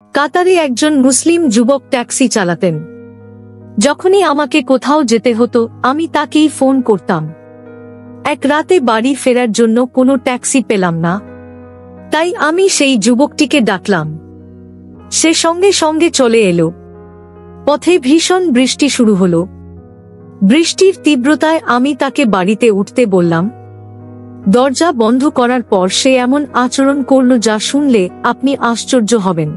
কাতারে একজন মুসলিম যুবক ট্যাক্সি চালাতেন। যখনই আমাকে কোথাও যেতে হতো আমি তাকেই ফোন করতাম। এক রাতে বাড়ি ফেরার জন্য কোনো ট্যাক্সি পেলাম না, তাই আমি সেই যুবকটিকে ডাকলাম। সে সঙ্গে সঙ্গে চলে এলো। পথে ভীষণ বৃষ্টি শুরু হলো। বৃষ্টির তীব্রতায় আমি তাকে বাড়িতে উঠতে বললাম। দরজা বন্ধ করার পর সে এমন আচরণ করল যা শুনলে আপনি আশ্চর্য হবেন।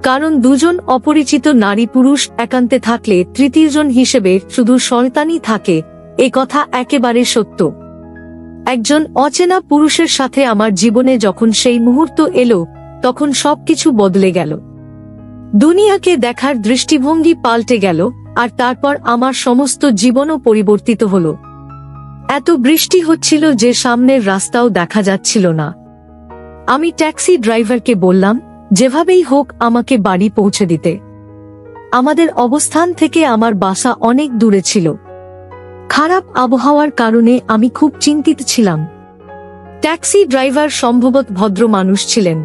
কারণ দুজন অপরিচিত নারী পুরুষ একান্তে থাকলে তৃতীয়জন হিসেবে শুধু শয়তানি থাকে, এ কথা একেবারে সত্য। একজন অচেনা পুরুষের সাথে আমার জীবনে যখন সেই মুহূর্ত এলো, তখন সবকিছু বদলে গেল। দুনিয়াকে দেখার দৃষ্টিভঙ্গি পাল্টে গেল, আর তারপর আমার সমস্ত জীবনও পরিবর্তিত হল। এত বৃষ্টি হচ্ছিল যে সামনের রাস্তাও দেখা যাচ্ছিল না। আমি ট্যাক্সি ড্রাইভারকে বললাম যেভাবেই হোক আমাকে বাড়ি পৌঁছে দিতে। আমাদের অবস্থান থেকে আমার বাসা অনেক দূরে ছিল। খারাপ আবহাওয়ার কারণে আমি খুব চিন্তিত ছিলাম। ট্যাক্সি ড্রাইভার সম্ভবত ভদ্র মানুষ ছিলেন।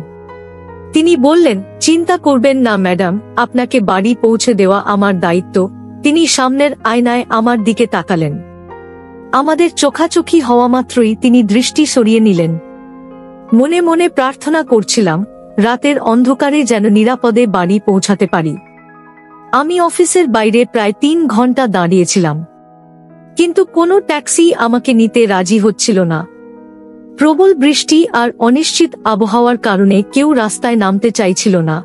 তিনি বললেন, চিন্তা করবেন না ম্যাডাম, আপনাকে বাড়ি পৌঁছে দেওয়া আমার দায়িত্ব। তিনি সামনের আয়নায় আমার দিকে তাকালেন। আমাদের চোখাচোখি হওয়া মাত্রই তিনি দৃষ্টি সরিয়ে নিলেন। মনে মনে প্রার্থনা করছিলাম রাতের অন্ধকারে যেন নিরাপদে বাড়ি পৌঁছাতে পারি। আমি অফিসের বাইরে প্রায় 3 ঘন্টা দাঁড়িয়েছিলাম, কিন্তু কোনো ট্যাক্সি আমাকে নিতে রাজি হচ্ছিল না। প্রবল বৃষ্টি আর অনিশ্চিত আবহাওয়ার কারণে কেউ রাস্তায় নামতে চাইছিল না।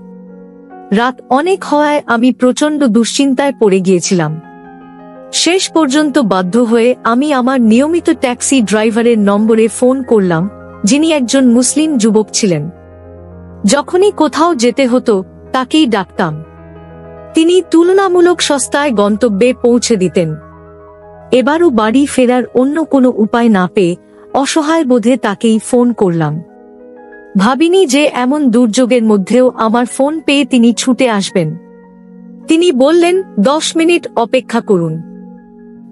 রাত অনেক হওয়ায় আমি প্রচণ্ড দুশ্চিন্তায় পড়ে গিয়েছিলাম। শেষ পর্যন্ত বাধ্য হয়ে আমি আমার নিয়মিত ট্যাক্সি ড্রাইভারের নম্বরে ফোন করলাম, যিনি একজন মুসলিম যুবক ছিলেন। যখনই কোথাও যেতে হতো তাকেই ডাকতাম। তিনি তুলনামূলক সস্তায় গন্তব্যে পৌঁছে দিতেন। এবারও বাড়ি ফেরার অন্য কোনো উপায় না পেয়ে অসহায় বোধে তাকেই ফোন করলাম। ভাবিনি যে এমন দুর্যোগের মধ্যেও আমার ফোন পেয়ে তিনি ছুটে আসবেন। তিনি বললেন, 10 মিনিট অপেক্ষা করুন,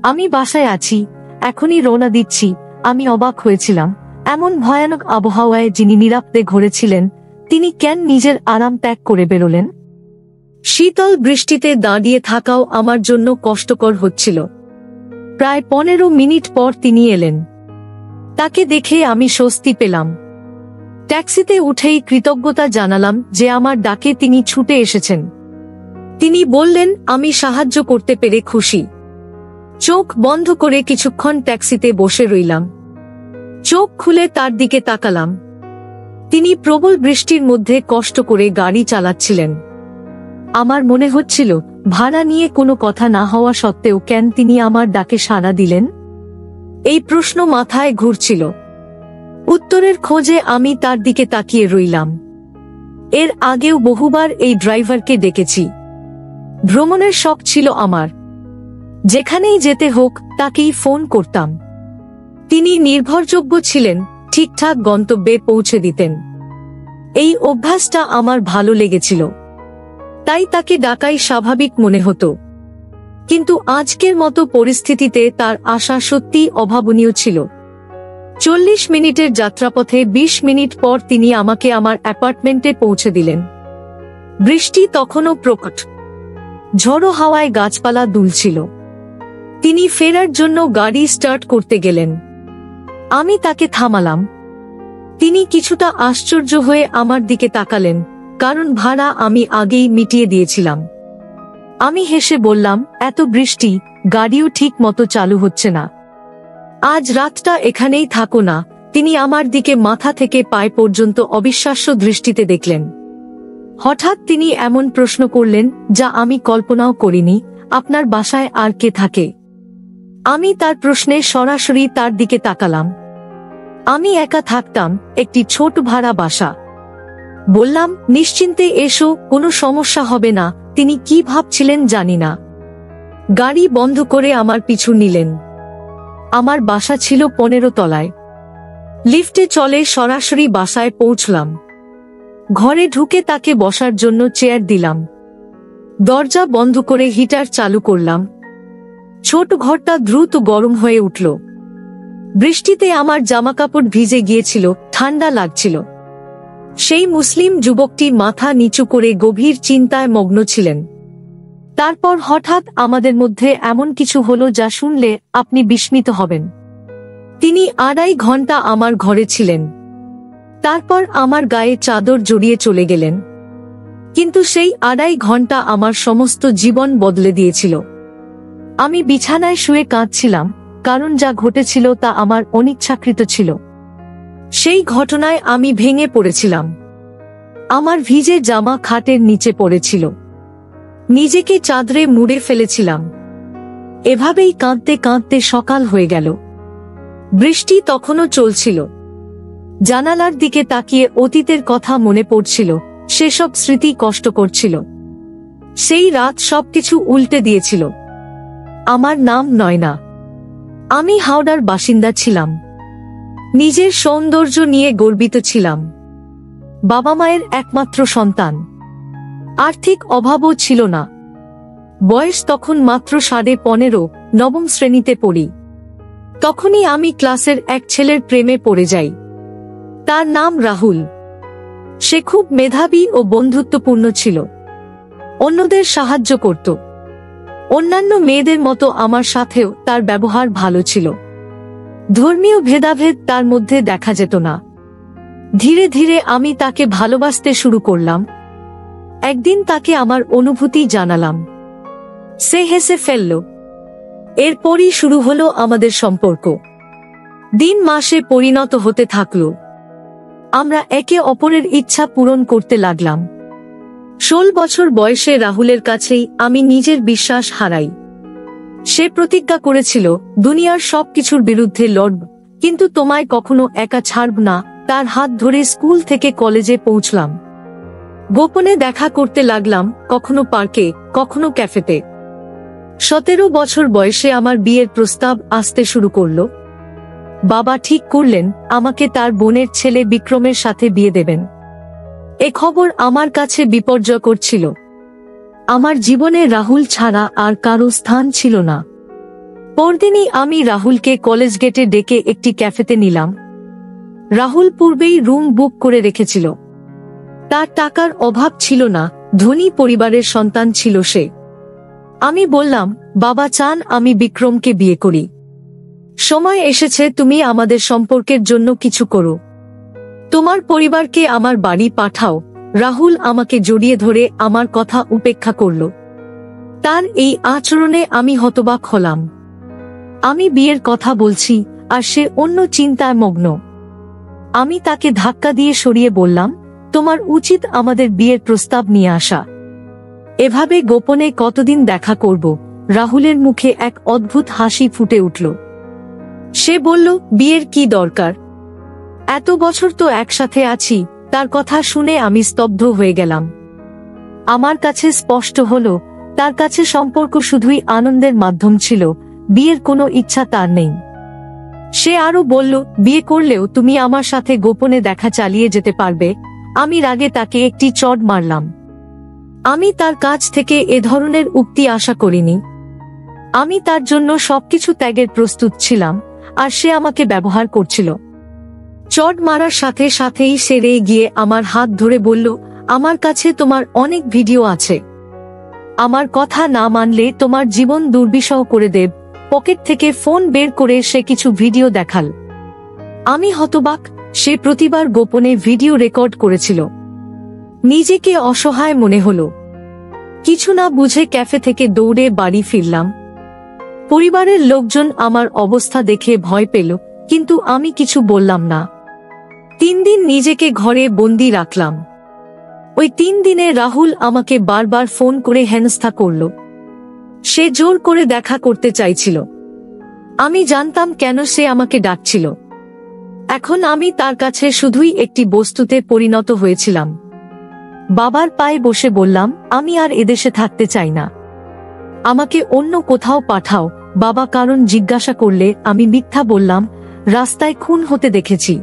আমি বাসায় আছি, এখনই রওনা দিচ্ছি। আমি অবাক হয়েছিলাম, এমন ভয়ানক আবহাওয়ায় যিনি নিরাপদে ঘুরেছিলেন, তিনি কেন নিজের আরাম ত্যাগ করে বেরোলেন? শীতল বৃষ্টিতে দাঁড়িয়ে থাকাও আমার জন্য কষ্টকর হচ্ছিল। প্রায় 15 মিনিট পর তিনি এলেন। তাকে দেখে আমি স্বস্তি পেলাম। ট্যাক্সিতে উঠেই কৃতজ্ঞতা জানালাম যে আমার ডাকে তিনি ছুটে এসেছেন। তিনি বললেন, আমি সাহায্য করতে পেরে খুশি। চোখ বন্ধ করে কিছুক্ষণ ট্যাক্সিতে বসে রইলাম। চোখ খুলে তার দিকে তাকালাম। তিনি প্রবল বৃষ্টির মধ্যে কষ্ট করে গাড়ি চালাচ্ছিলেন। আমার মনে হচ্ছিল ভাড়া নিয়ে কোনো কথা না হওয়া সত্ত্বেও কেন তিনি আমার ডাকে সাড়া দিলেন? এই প্রশ্ন মাথায় ঘুরছিল। উত্তরের খোঁজে আমি তার দিকে তাকিয়ে রইলাম। এর আগেও বহুবার এই ড্রাইভারকে ডেকেছি। ভ্রমণের শখ ছিল আমার। যেখানেই যেতে হোক তাকেই ফোন করতাম। তিনি নির্ভরযোগ্য ছিলেন, ঠিকঠাক গন্তব্যে পৌঁছে দিতেন। এই অভ্যাসটা আমার ভালো লেগেছিল, তাই তাকে ডাকাই স্বাভাবিক মনে হতো। কিন্তু আজকের মতো পরিস্থিতিতে তার আশা সত্যিই অভাবনীয় ছিল। 40 মিনিটের যাত্রাপথে 20 মিনিট পর তিনি আমাকে আমার অ্যাপার্টমেন্টে পৌঁছে দিলেন। বৃষ্টি তখনও প্রকট। ঝড়ো হাওয়ায় গাছপালা দুলছিল। তিনি ফেরার জন্য গাড়ি স্টার্ট করতে গেলেন। আমি তাকে থামালাম। তিনি কিছুটা আশ্চর্য হয়ে আমার দিকে তাকালেন, কারণ ভাড়া আমি আগেই মিটিয়ে দিয়েছিলাম। আমি হেসে বললাম, এত বৃষ্টি, গাড়িও ঠিক মতো চালু হচ্ছে না। আজ রাতটা এখানেই থাকো না। তিনি আমার দিকে মাথা থেকে পায়ে পর্যন্ত অবিশ্বাস্য দৃষ্টিতে দেখলেন। হঠাৎ তিনি এমন প্রশ্ন করলেন যা আমি কল্পনাও করিনি, আপনার বাসায় আর কে থাকে? আমি তার প্রশ্নে সরাসরি তার দিকে তাকালাম। আমি একা থাকতাম, একটি ছোট ভাড়া বাসা। বললাম, নিশ্চিন্তে এসো, কোনো সমস্যা হবে না। তিনি কি ভাবছিলেন জানি না। গাড়ি বন্ধ করে আমার পিছু নিলেন। আমার বাসা ছিল 15 তলায়। লিফটে চলে সরাসরি বাসায় পৌঁছলাম। ঘরে ঢুকে তাকে বসার জন্য চেয়ার দিলাম। দরজা বন্ধ করে হিটার চালু করলাম। ছোট ঘরটা দ্রুত গরম হয়ে উঠল। বৃষ্টিতে আমার জামাকাপড় ভিজে গিয়েছিল, ঠান্ডা লাগছিল। সেই মুসলিম যুবকটি মাথা নিচু করে গভীর চিন্তায় মগ্ন ছিলেন। তারপর হঠাৎ আমাদের মধ্যে এমন কিছু হলো যা শুনলে আপনি বিস্মিত হবেন। তিনি 2.5 ঘন্টা আমার ঘরে ছিলেন। তারপর আমার গায়ে চাদর জড়িয়ে চলে গেলেন। কিন্তু সেই 2.5 ঘন্টা আমার সমস্ত জীবন বদলে দিয়েছিল। আমি বিছানায় শুয়ে কাঁদছিলাম, কারণ যা ঘটেছিল তা আমার অনিচ্ছাকৃত ছিল। সেই ঘটনায় আমি ভেঙে পড়েছিলাম। আমার ভিজে জামা খাটের নিচে পড়েছিল। নিজেকে চাদরে মুড়ে ফেলেছিলাম। এভাবেই কাঁদতে কাঁদতে সকাল হয়ে গেল। বৃষ্টি তখনও চলছিল। জানালার দিকে তাকিয়ে অতীতের কথা মনে পড়ছিল, সেসব স্মৃতি কষ্ট করছিল। সেই রাত সবকিছু উল্টে দিয়েছিল। আমার নাম নয়না। আমি হাওড়ার বাসিন্দা ছিলাম। নিজের সৌন্দর্য নিয়ে গর্বিত ছিলাম। বাবা মায়ের একমাত্র সন্তান। আর্থিক অভাবও ছিল না। বয়স তখন মাত্র 15.5, নবম শ্রেণীতে পড়ি। তখনই আমি ক্লাসের এক ছেলের প্রেমে পড়ে যাই। তার নাম রাহুল। সে খুব মেধাবী ও বন্ধুত্বপূর্ণ ছিল। অন্যদের সাহায্য করত। অন্যান্য মেয়েদের মতো আমার সাথেও তার ব্যবহার ভালো ছিল। ধর্মীয় ভেদাভেদ তার মধ্যে দেখা যেত না। ধীরে ধীরে আমি তাকে ভালোবাসতে শুরু করলাম। একদিন তাকে আমার অনুভূতি জানালাম। সে হেসে ফেলল। এরপরই শুরু হলো আমাদের সম্পর্ক। দিন মাসে পরিণত হতে থাকল। আমরা একে অপরের ইচ্ছা পূরণ করতে লাগলাম। 16 বছর বয়সে রাহুলের কাছেই আমি নিজের বিশ্বাস হারাই। সে প্রতিজ্ঞা করেছিল, দুনিয়ার সবকিছুর বিরুদ্ধে লড়ব, কিন্তু তোমায় কখনো একা ছাড়ব না। তার হাত ধরে স্কুল থেকে কলেজে পৌঁছলাম। গোপনে দেখা করতে লাগলাম, কখনো পার্কে, কখনো ক্যাফেতে। 17 বছর বয়সে আমার বিয়ের প্রস্তাব আসতে শুরু করল। বাবা ঠিক করলেন আমাকে তার বোনের ছেলে বিক্রমের সাথে বিয়ে দেবেন। এ খবর আমার কাছে বিপর্যয়কর ছিল। আমার জীবনে রাহুল ছাড়া আর কারো স্থান ছিল না। পরদিনই আমি রাহুলকে কলেজ গেটে ডেকে একটি ক্যাফেতে নিলাম। রাহুল পূর্বেই রুম বুক করে রেখেছিল। তার টাকার অভাব ছিল না, ধনী পরিবারের সন্তান ছিল সে। আমি বললাম, বাবা চান আমি বিক্রমকে বিয়ে করি। সময় এসেছে তুমি আমাদের সম্পর্কের জন্য কিছু করো। তোমার পরিবারকে আমার বাড়ি পাঠাও। রাহুল আমাকে জড়িয়ে ধরে আমার কথা উপেক্ষা করল। তার এই আচরণে আমি হতবাক হলাম। আমি বিয়ের কথা বলছি আর সে অন্য চিন্তায় মগ্ন। আমি তাকে ধাক্কা দিয়ে সরিয়ে বললাম, তোমার উচিত আমাদের বিয়ের প্রস্তাব নিয়ে আসা। এভাবে গোপনে কতদিন দেখা করব? রাহুলের মুখে এক অদ্ভুত হাসি ফুটে উঠল। সে বলল, বিয়ের কি দরকার? এত বছর তো একসাথে আছি। তার কথা শুনে আমি স্তব্ধ হয়ে গেলাম। আমার কাছে স্পষ্ট হলো, তার কাছে সম্পর্ক শুধুই আনন্দের মাধ্যম ছিল, বিয়ের কোনো ইচ্ছা তার নেই। সে আরো বলল, বিয়ে করলেও তুমি আমার সাথে গোপনে দেখা চালিয়ে যেতে পারবে। আমি রাগে তাকে একটি চড় মারলাম। আমি তার কাছ থেকে এ ধরনের উক্তি আশা করিনি। আমি তার জন্য সবকিছু ত্যাগের প্রস্তুত ছিলাম, আর সে আমাকে ব্যবহার করছিল। চড় মারার সাথে সাথেই সে রেগে গিয়ে আমার হাত ধরে বলল, আমার কাছে তোমার অনেক ভিডিও আছে। আমার কথা না মানলে তোমার জীবন দুর্বিষহ করে দেব। পকেট থেকে ফোন বের করে সে কিছু ভিডিও দেখাল। আমি হতবাক। সে প্রতিবার গোপনে ভিডিও রেকর্ড করেছিল। নিজেকে অসহায় মনে হলো। কিছু না বুঝে ক্যাফে থেকে দৌড়ে বাড়ি ফিরলাম। পরিবারের লোকজন আমার অবস্থা দেখে ভয় পেল, কিন্তু আমি কিছু বললাম না। 3 দিন নিজেকে ঘরে বন্দি রাখলাম। ওই 3 দিনে রাহুল আমাকে বারবার ফোন করে হেনস্থা করল। সে জোর করে দেখা করতে চাইছিল। আমি জানতাম কেন সে আমাকে ডাকছিল। এখন আমি তার কাছে শুধুই একটি বস্তুতে পরিণত হয়েছিলাম। বাবার পায়ে বসে বললাম, আমি আর এদেশে থাকতে চাই না। আমাকে অন্য কোথাও পাঠাও। বাবা কারণ জিজ্ঞাসা করলে আমি মিথ্যা বললাম, রাস্তায় খুন হতে দেখেছি।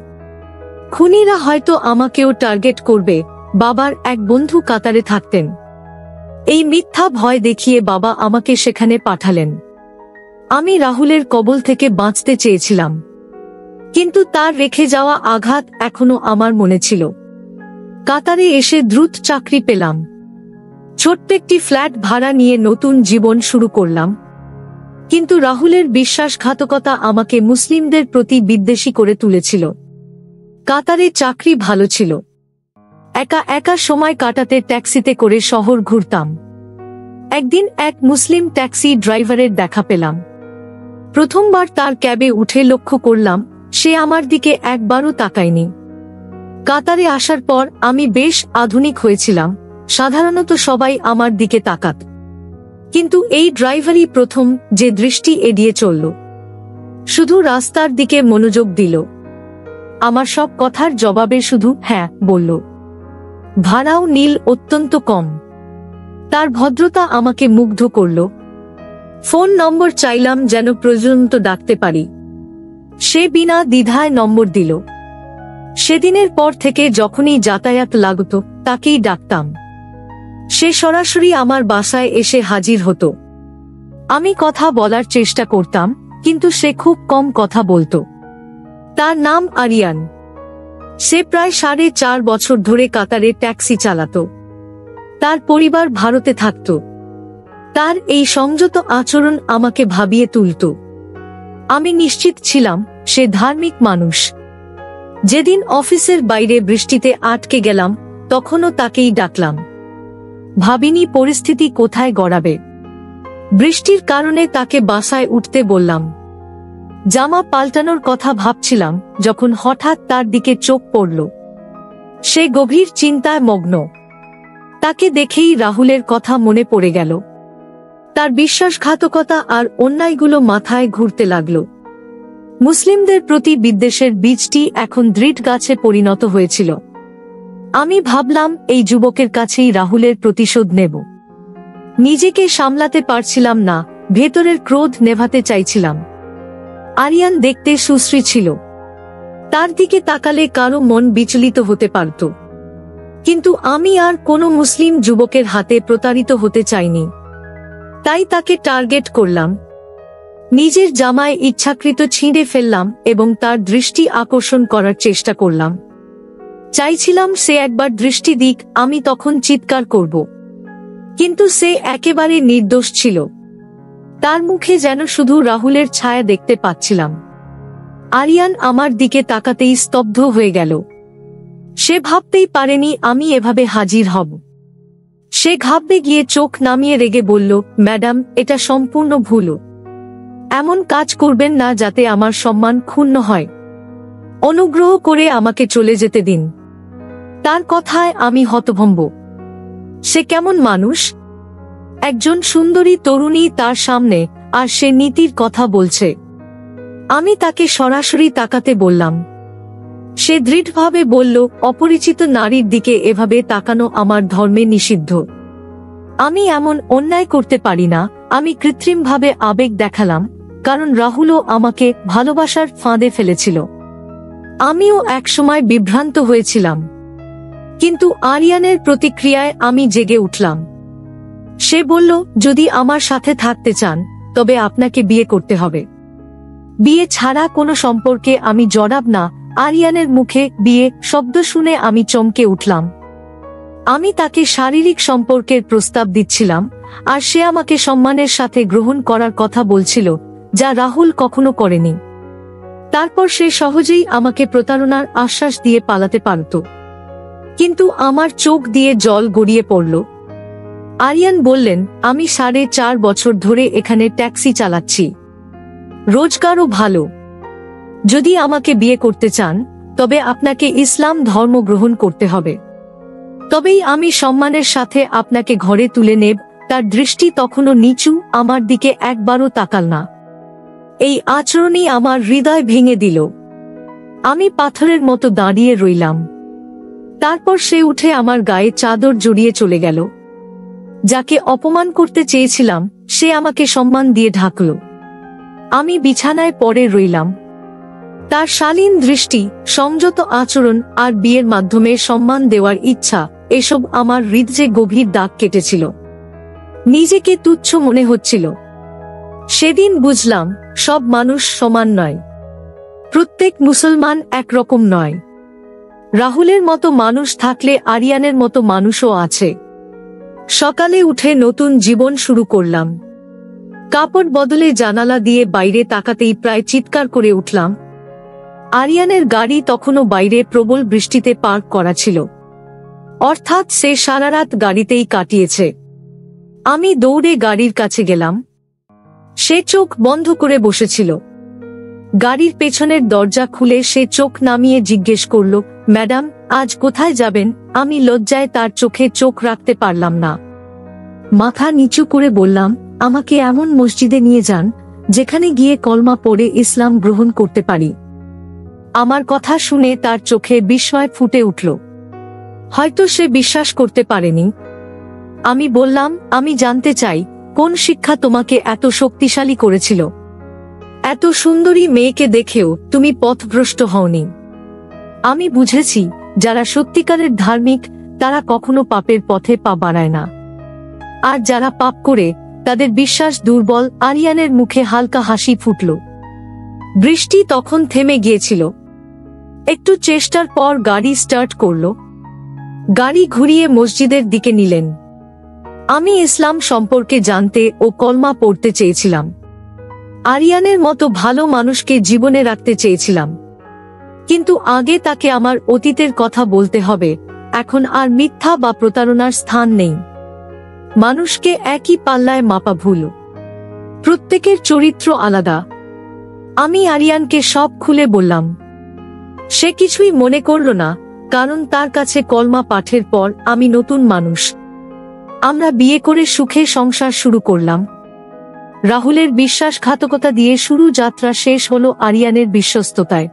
খুনিরা হয়তো আমাকেও টার্গেট করবে। বাবার এক বন্ধু কাতারে থাকতেন। এই মিথ্যা ভয় দেখিয়ে বাবা আমাকে সেখানে পাঠালেন। আমি রাহুলের কবল থেকে বাঁচতে চেয়েছিলাম, কিন্তু তার রেখে যাওয়া আঘাত এখনো আমার মনে ছিল। কাতারে এসে দ্রুত চাকরি পেলাম। ছোট্ট একটি ফ্ল্যাট ভাড়া নিয়ে নতুন জীবন শুরু করলাম। কিন্তু রাহুলের বিশ্বাসঘাতকতা আমাকে মুসলিমদের প্রতি বিদ্বেষী করে তুলেছিল। কাতারে চাকরি ভালো ছিল, একা একা সময় কাটাতে ট্যাক্সিতে করে শহর ঘুরতাম। একদিন এক মুসলিম ট্যাক্সি ড্রাইভারের দেখা পেলাম। প্রথমবার তার ক্যাবে উঠে লক্ষ্য করলাম সে আমার দিকে একবারও তাকায়নি। কাতারে আসার পর আমি বেশ আধুনিক হয়েছিলাম, সাধারণত সবাই আমার দিকে তাকাত, কিন্তু এই ড্রাইভারই প্রথম যে দৃষ্টি এড়িয়ে চলল, শুধু রাস্তার দিকে মনোযোগ দিল। আমার সব কথার জবাবে শুধু হ্যাঁ বলল। ভাড়াও নীল অত্যন্ত কম। তার ভদ্রতা আমাকে মুগ্ধ করল। ফোন নম্বর চাইলাম যেন প্রয়োজনত ডাকতে পারি। সে বিনা দ্বিধায় নম্বর দিল। সেদিনের পর থেকে যখনই যাতায়াত লাগত তাকেই ডাকতাম। সে সরাসরি আমার বাসায় এসে হাজির হতো। আমি কথা বলার চেষ্টা করতাম, কিন্তু সে খুব কম কথা বলতো। তার নাম আরিয়ান। সে প্রায় 4.5 বছর ধরে কাতারে ট্যাক্সি চালাতো। তার পরিবার ভারতে থাকত। তার এই সংযত আচরণ আমাকে ভাবিয়ে তুলত। আমি নিশ্চিত ছিলাম সে ধার্মিক মানুষ। যেদিন অফিসের বাইরে বৃষ্টিতে আটকে গেলাম তখনও তাকেই ডাকলাম। ভাবিনি পরিস্থিতি কোথায় গড়াবে। বৃষ্টির কারণে তাকে বাসায় উঠতে বললাম। জামা পাল্টানোর কথা ভাবছিলাম যখন হঠাৎ তার দিকে চোখ পড়ল। সে গভীর চিন্তায় মগ্ন। তাকে দেখেই রাহুলের কথা মনে পড়ে গেল। তার বিশ্বাসঘাতকতা আর অন্যায়গুলো মাথায় ঘুরতে লাগল। মুসলিমদের প্রতি বিদ্বেষের বীজটি এখন দৃঢ় গাছে পরিণত হয়েছিল। আমি ভাবলাম এই যুবকের কাছেই রাহুলের প্রতিশোধ নেব। নিজেকে সামলাতে পারছিলাম না, ভেতরের ক্রোধ নেভাতে চাইছিলাম। আরিয়ান দেখতে সুশ্রী ছিল। তার দিকে তাকালে কারো মন বিচলিত হতে পারত, কিন্তু আমি আর কোনো মুসলিম যুবকের হাতে প্রতারিত হতে চাইনি। তাই তাকে টার্গেট করলাম। নিজের জামায় ইচ্ছাকৃত ছিঁড়ে ফেললাম এবং তার দৃষ্টি আকর্ষণ করার চেষ্টা করলাম। চাইছিলাম সে একবার দৃষ্টি দিক, আমি তখন চিৎকার করব। কিন্তু সে একেবারে নির্দোষ ছিল। তার মুখে যেন শুধু রাহুলের ছায়া দেখতে পাচ্ছিলাম। আরিয়ান আমার দিকে তাকাতেই স্তব্ধ হয়ে গেল। সে ভাবতেই পারেনি আমি এভাবে হাজির হব। সে ঘাবড়ে গিয়ে চোখ নামিয়ে রেগে বলল, ম্যাডাম, এটা সম্পূর্ণ ভুল। এমন কাজ করবেন না যাতে আমার সম্মান ক্ষুণ্ণ হয়। অনুগ্রহ করে আমাকে চলে যেতে দিন। তার কথায় আমি হতভম্ব। সে কেমন মানুষ? একজন সুন্দরী তরুণী তার সামনে, আর সে নীতির কথা বলছে। আমি তাকে সরাসরি তাকাতে বললাম। সে দৃঢ়ভাবে বলল, অপরিচিত নারীর দিকে এভাবে তাকানো আমার ধর্মে নিষিদ্ধ। আমি এমন অন্যায় করতে পারি না। আমি কৃত্রিমভাবে আবেগ দেখালাম, কারণ রাহুলও আমাকে ভালোবাসার ফাঁদে ফেলেছিল। আমিও একসময় বিভ্রান্ত হয়েছিলাম। কিন্তু আরিয়ানের প্রতিক্রিয়ায় আমি জেগে উঠলাম। সে বলল, যদি আমার সাথে থাকতে চান তবে আপনাকে বিয়ে করতে হবে। বিয়ে ছাড়া কোনো সম্পর্কে আমি জড়াব না। আরিয়ানের মুখে বিয়ে শব্দ শুনে আমি চমকে উঠলাম। আমি তাকে শারীরিক সম্পর্কের প্রস্তাব দিচ্ছিলাম, আর সে আমাকে সম্মানের সাথে গ্রহণ করার কথা বলছিল, যা রাহুল কখনো করেনি। তারপর সে সহজেই আমাকে প্রতারণার আশ্বাস দিয়ে পালাতে পারত। কিন্তু আমার চোখ দিয়ে জল গড়িয়ে পড়ল। আরিয়ান বললেন, আমি 4.5 বছর ধরে এখানে ট্যাক্সি চালাচ্ছি। রোজগারও ভালো। যদি আমাকে বিয়ে করতে চান তবে আপনাকে ইসলাম ধর্ম গ্রহণ করতে হবে। তবেই আমি সম্মানের সাথে আপনাকে ঘরে তুলে নেব। তার দৃষ্টি তখনও নিচু, আমার দিকে একবারও তাকাল না। এই আচরণই আমার হৃদয় ভেঙে দিল। আমি পাথরের মতো দাঁড়িয়ে রইলাম। তারপর সে উঠে আমার গায়ে চাদর জড়িয়ে চলে গেল। যাকে অপমান করতে চেয়েছিলাম সে আমাকে সম্মান দিয়ে ঢাকল। আমি বিছানায় পড়ে রইলাম। তার শালীন দৃষ্টি, সংযত আচরণ আর বিয়ের মাধ্যমে সম্মান দেওয়ার ইচ্ছা, এসব আমার হৃদয়ে গভীর দাগ কেটেছিল। নিজেকে তুচ্ছ মনে হচ্ছিল। সেদিন বুঝলাম, সব মানুষ সমান নয়। প্রত্যেক মুসলমান একরকম নয়। রাহুলের মতো মানুষ থাকলে আরিয়ানের মতো মানুষও আছে। সকালে উঠে নতুন জীবন শুরু করলাম। কাপড় বদলে জানালা দিয়ে বাইরে তাকাতেই প্রায় চিৎকার করে উঠলাম। আরিয়ানের গাড়ি তখনও বাইরে প্রবল বৃষ্টিতে পার্ক করা ছিল, অর্থাৎ সে সারা রাত গাড়িতেই কাটিয়েছে। আমি দৌড়ে গাড়ির কাছে গেলাম। সে চোখ বন্ধ করে বসেছিল। গাড়ির পেছনের দরজা খুলে সে চোখ নামিয়ে জিজ্ঞেস করল, ম্যাডাম, আজ কোথায় যাবেন? আমি লজ্জায় তার চোখে চোখ রাখতে পারলাম না। মাথা নিচু করে বললাম, আমাকে এমন মসজিদে নিয়ে যান যেখানে গিয়ে কলমা পড়ে ইসলাম গ্রহণ করতে পারি। আমার কথা শুনে তার চোখে বিস্ময় ফুটে উঠল। হয়তো সে বিশ্বাস করতে পারেনি। আমি বললাম, আমি জানতে চাই, কোন শিক্ষা তোমাকে এত শক্তিশালী করেছিল? এত সুন্দরী মেয়েকে দেখেও তুমি পথভ্রষ্ট হওনি। আমি বুঝেছি, যারা সত্যিকারের ধার্মিক তারা কখনো পাপের পথে পা বাড়ায় না, আর যারা পাপ করে তাদের বিশ্বাস দুর্বল। আরিয়ানের মুখে হালকা হাসি ফুটল। বৃষ্টি তখন থেমে গিয়েছিল। একটু চেষ্টার পর গাড়ি স্টার্ট করল। গাড়ি ঘুরিয়ে মসজিদের দিকে নিলেন। আমি ইসলাম সম্পর্কে জানতে ও কলমা পড়তে চেয়েছিলাম। আরিয়ানের মতো ভালো মানুষকে জীবনে রাখতে চেয়েছিলাম, কিন্তু আগে তাকে আমার অতীতের কথা বলতে হবে। এখন আর মিথ্যা বা প্রতারণার স্থান নেই। মানুষকে একই পাল্লায় মাপা ভুল। প্রত্যেকের চরিত্র আলাদা। আমি আরিয়ানকে সব খুলে বললাম। সে কিছুই মনে করল না, কারণ তার কাছে কলমা পাঠের পর আমি নতুন মানুষ। আমরা বিয়ে করে সুখে সংসার শুরু করলাম। রাহুলের বিশ্বাসঘাতকতা দিয়ে শুরু যাত্রা শেষ হলো আরিয়ানের বিশ্বস্ততায়।